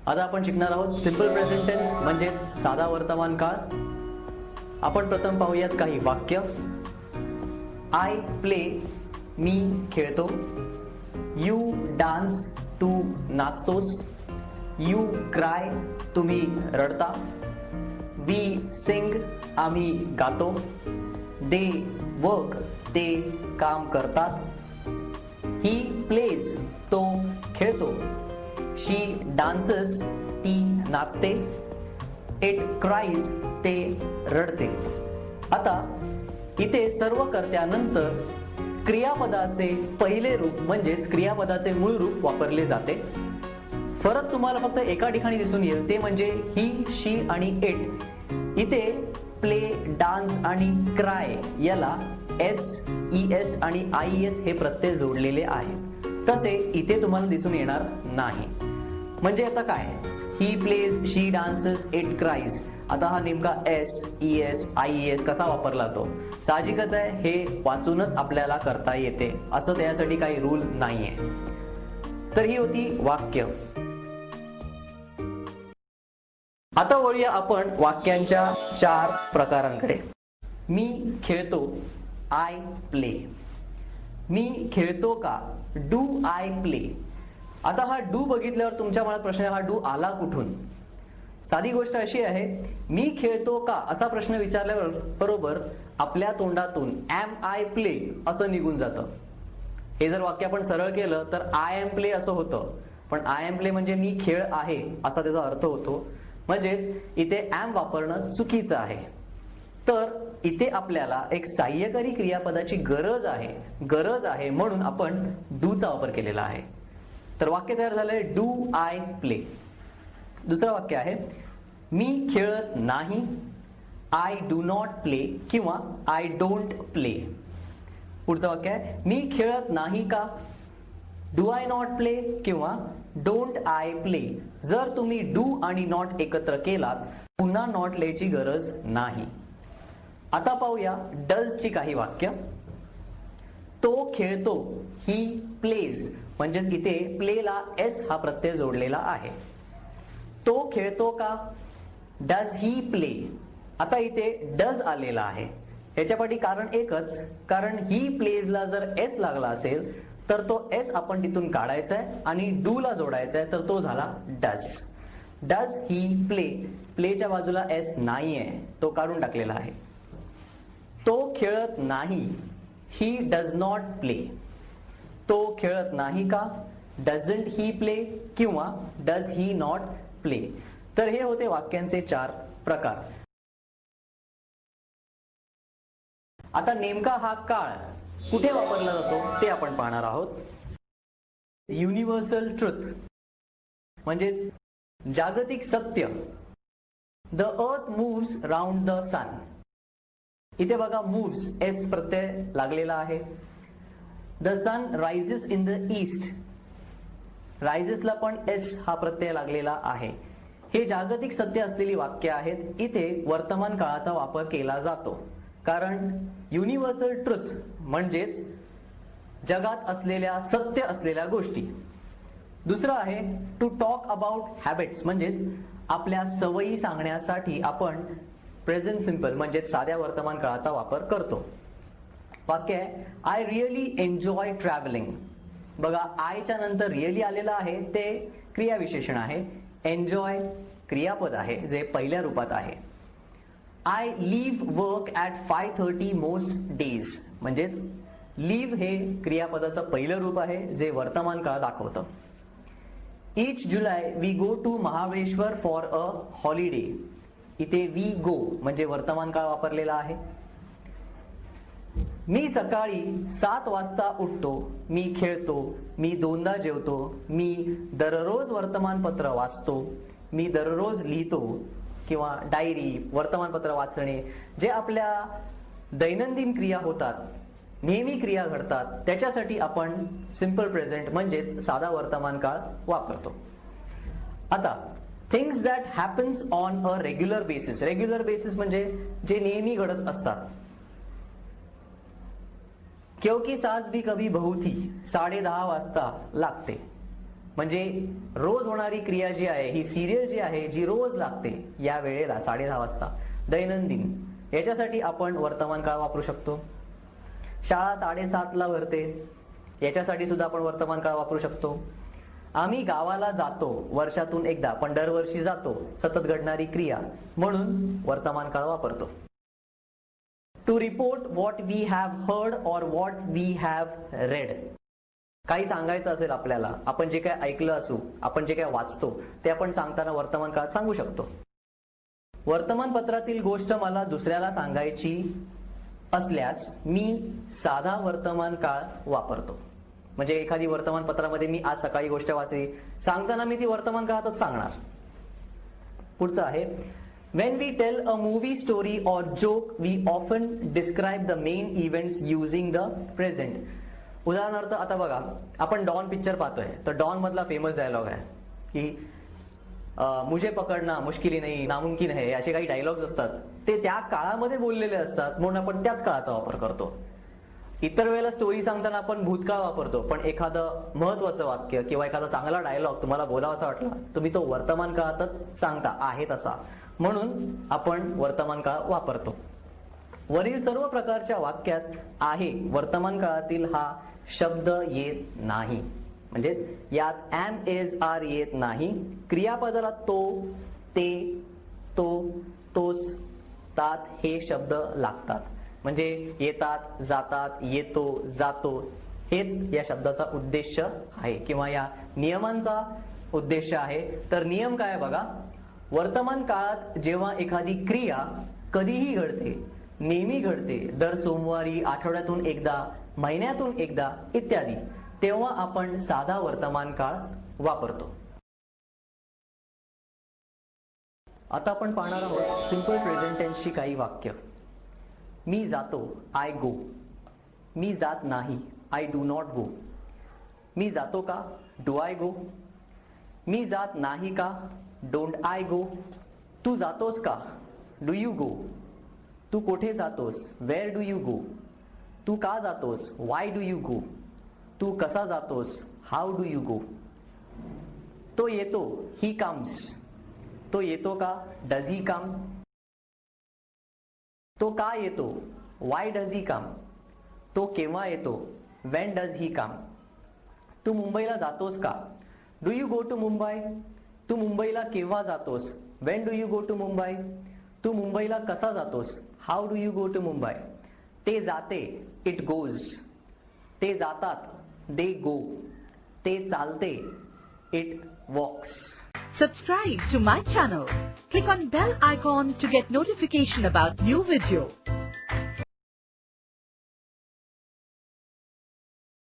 आता आपण शिकणार आहोत सिंपल प्रेझेंट टेन्स म्हणजेच साधा वर्तमान काळ. आपण प्रथम पाहूयात काही वाक्य. आय प्ले, मी खेळतो. यू डान्स, तू नाचतोस. यू क्राय, तुम्ही रडता. वी सिंग, आम्ही गातो. दे वर्क, ते काम करतात. ही प्लेज, तो खेळतो. शी डान्सेस, ती नाचते. इट क्राईज, ते रडते. आता इथे सर्व कर्त्यानंतर क्रियापदाचे पहिले रूप म्हणजेच क्रियापदाचे मूळ रूप वापरले जाते. फरक तुम्हाला फक्त एका ठिकाणी दिसून येईल, ते म्हणजे ही, शी आणि इट. इथे प्ले, डान्स आणि क्राय याला एस, ईएस आणि आयएस हे प्रत्यय जोडलेले आहेत. तसे इथे तुम्हाला दिसून येणार नाही. म्हणजे आता काय, he plays, she dances, it cries. आता हा नेमका एस, ईएस, आयएस कसा वापरला तो साहजिकच आहे, हे वाचूनच आपल्याला करता येते, असं त्यासाठी काही रूल नाहीये. तर ही होती वाक्य. आता वळूया आपण वाक्यांच्या 4 प्रकारांकडे. मी खेळतो, आय प्ले. मी खेळतो का, डू आय प्ले. आता हा डू बघितल्यावर तुमच्या मनात प्रश्न आहे, हा डू आला कुठून? साधी गोष्ट अशी आहे, मी खेळतो का असा प्रश्न विचारल्यावर बरोबर आपल्या तोंडातून एम आय प्ले असं निघून जातं. हे जर वाक्य आपण सरळ केलं तर आय एम प्ले असं होतं, पण आय एम प्ले म्हणजे मी खेळ आहे असा त्याचा अर्थ होतो. म्हणजेच इथे एम वापरणं चुकीचं आहे. तर इथे आपल्याला एक सहाय्यकारी क्रियापदाची गरज आहे म्हणून आपण डू चा वापर केलेला आहे. तर वाक्य तयार झालंय, डू आय प्ले. दुसरं वाक्य आहे, मी खेळत नाही, आय डू नॉट प्ले किंवा आय डोंट प्ले. पुढचं वाक्य आहे, मी खेळत नाही का, डू आय नॉट प्ले किंवा डोंट आय प्ले. जर तुम्ही डू आणि नॉट एकत्र केलात पुन्हा नॉट लिहायची गरज नाही. आता पाहूया डज ची काही वाक्य. तो खेळतो, ही प्लेज, म्हणजेच इथे प्लेला एस हा प्रत्यय जोडलेला आहे. तो खेळतो का, डज ही प्ले. आता इथे डज आलेला आहे, याच्यापाठी कारण एकच, कारण ही प्लेजला जर एस लागला असेल तर तो एस आपण तिथून काढायचा आहे आणि डू ला जोडायचा आहे, तर तो झाला डज. डज ही प्ले, प्लेच्या बाजूला एस नाहीये, तो काढून टाकलेला आहे. तो खेळत नाही, ही डज नॉट प्ले. तो खेळत नाही का, डझंट ही प्ले किंवा डज ही नॉट प्ले. तर हे होते वाक्यांचे 4 प्रकार. आता नेमका हा काळ कुठे वापरला जातो ते आपण पाहणार आहोत. युनिव्हर्सल ट्रुथ म्हणजेच जागतिक सत्य. The earth moves round the सन. इथे बघा मूव्स, एस प्रत्यय लागलेला आहे. The sun rises in the east, राइजेसला पण एस हा प्रत्यय लागलेला आहे. हे जागतिक सत्य असलेली वाक्य आहेत. इथे वर्तमान काळाचा वापर केला जातो कारण युनिव्हर्सल ट्रुथ म्हणजेच जगात असलेल्या सत्य असलेल्या गोष्टी. दुसरं आहे टू टॉक अबाउट हॅबिट्स, म्हणजेच आपल्या सवयी सांगण्यासाठी आपण प्रेझेंट सिंपल म्हणजेच साध्या वर्तमान काळाचा वापर करतो. वाक्य आहे, आय रिअली एन्जॉय ट्रॅव्हलिंग. बघा आयच्या नंतर रिअली आलेलं आहे, ते क्रियाविशेषण आहे. एन्जॉय क्रियापद आहे जे पहिल्या रूपात आहे. I leave work at 5:30 most days, म्हणजेच लीव्ह हे क्रियापदाचं पहिलं रूप आहे जे वर्तमान काळ दाखवतं. Each July we go to Mahabaleshwar for a holiday. इथे वी गो म्हणजे वर्तमान काळ वापरलेला आहे. मी सकाळी 7 वाजता उठतो, मी खेळतो, मी 2दा जेवतो, मी दररोज वर्तमानपत्र वाचतो, मी दररोज लिहितो किंवा डायरी, वर्तमानपत्र वाचणे, जे आपल्या दैनंदिन क्रिया होतात, नेहमी क्रिया घडतात, त्याच्यासाठी आपण सिंपल प्रेझेंट म्हणजेच साधा वर्तमान काळ वापरतो. आता things that happens on a regular basis. Regular basis म्हणजे जे नेहमी घडत असतात. क्योंकि सास भी कभी बहू थी 10:30 वाजता लागते. म्हणजे रोज होणारी क्रिया जी आहे, ही सिरियल जी आहे, जी रोज लागते या वेळेला 10:30 वाजता, दैनंदिन, याच्यासाठी आपण वर्तमान काळ वापरू शकतो. शाळा 7:30 ला भरते, याच्यासाठी सुद्धा आपण वर्तमान काळ वापरू शकतो. आम्ही गावाला जातो वर्षातून एकदा, पण दरवर्षी जातो, सतत घडणारी क्रिया, म्हणून वर्तमान काळ वापरतो. To report what we have heard or what we have read. काही सांगायचं असेल आपल्याला, आपण जे काय ऐकलं असू, आपण जे काय वाचतो, ते आपण सांगताना वर्तमान काळात सांगू शकतो. वर्तमानपत्रातील गोष्ट मला दुसऱ्याला सांगायची असल्यास मी साधा वर्तमान काळ वापरतो. म्हणजे एखादी वर्तमानपत्रामध्ये मी आज सकाळी गोष्ट वाचली, सांगताना मी ती वर्तमान काळातच सांगणार. पुढचं आहे, when we tell a movie story or joke we often describe the main events using the present. उदाहरणार्थ आता बघा, आपण डॉन पिक्चर पाहतोय, तर डॉन मधला फेमस डायलॉग आहे की मुझे पकडना मुश्किल नाही, नामुमकिन है, असे काही डायलॉग्स असतात, ते त्या काळामध्ये बोललेले असतात, म्हणून आपण त्याच काळाचा वापर करतो. इतर वेळेला स्टोरी सांगताना आपण भूतकाळ वापरतो, पण एखादं महत्वाचं वाक्य किंवा एखादा चांगला डायलॉग तुम्हाला बोलावासा वाटला, तुम्ही तो वर्तमान काळातच सांगता, आहे तसा, म्हणून आपण वर्तमान काळ वापरतो. वरील सर्व प्रकारच्या वाक्यात आहे वर्तमान काळातील हा शब्द येत नाही. म्हणजेच यात एम, इज, आर येत नाही. क्रियापदाला तो, ते, तो, तोच, तात हे शब्द लागतात. म्हणजे येतात, जातात, येतो, जातो, हेच या शब्दाचा उद्देश आहे किंवा या नियमांचा उद्देश आहे. तर नियम काय बघा, वर्तमान काळात जेव्हा एखादी क्रिया कधीही घडते, नेहमी घडते, दर सोमवारी, आठवड्यातून एकदा, महिन्यातून एकदा इत्यादी, तेव्हा आपण साधा वर्तमान काळ वापरतो. आता आपण पाहणार आहोत सिंपल प्रेझेंट टेन्सची काही वाक्य. मी जातो, आय गो. मी जात नाही, आय डू नॉट गो. मी जातो का, डू आय गो. मी जात नाही का, डोंट आय गो. तू जातोस का, डू यू गो. तू कोठे जातोस, वेअर डू यू गो. तू का जातोस, वाय डू यू गो. तू कसा जातोस, हाऊ डू यू गो. तो येतो, ही कम्स. तो येतो का, डज ही कम. तो का येतो, वाय डज ही कम. तो केव्हा येतो, व्हेन डज ही कम. तू मुंबईला जातोस का, do you go to Mumbai. तू मुंबईला केव्हा जातोस, when do you go to Mumbai. तू मुंबईला कसा जातोस, how do you go to Mumbai. ते जाते, इट गोज. ते जातात, दे गो. ते चालते, it walks. Subscribe to my channel. Click on bell icon to get notification about new video.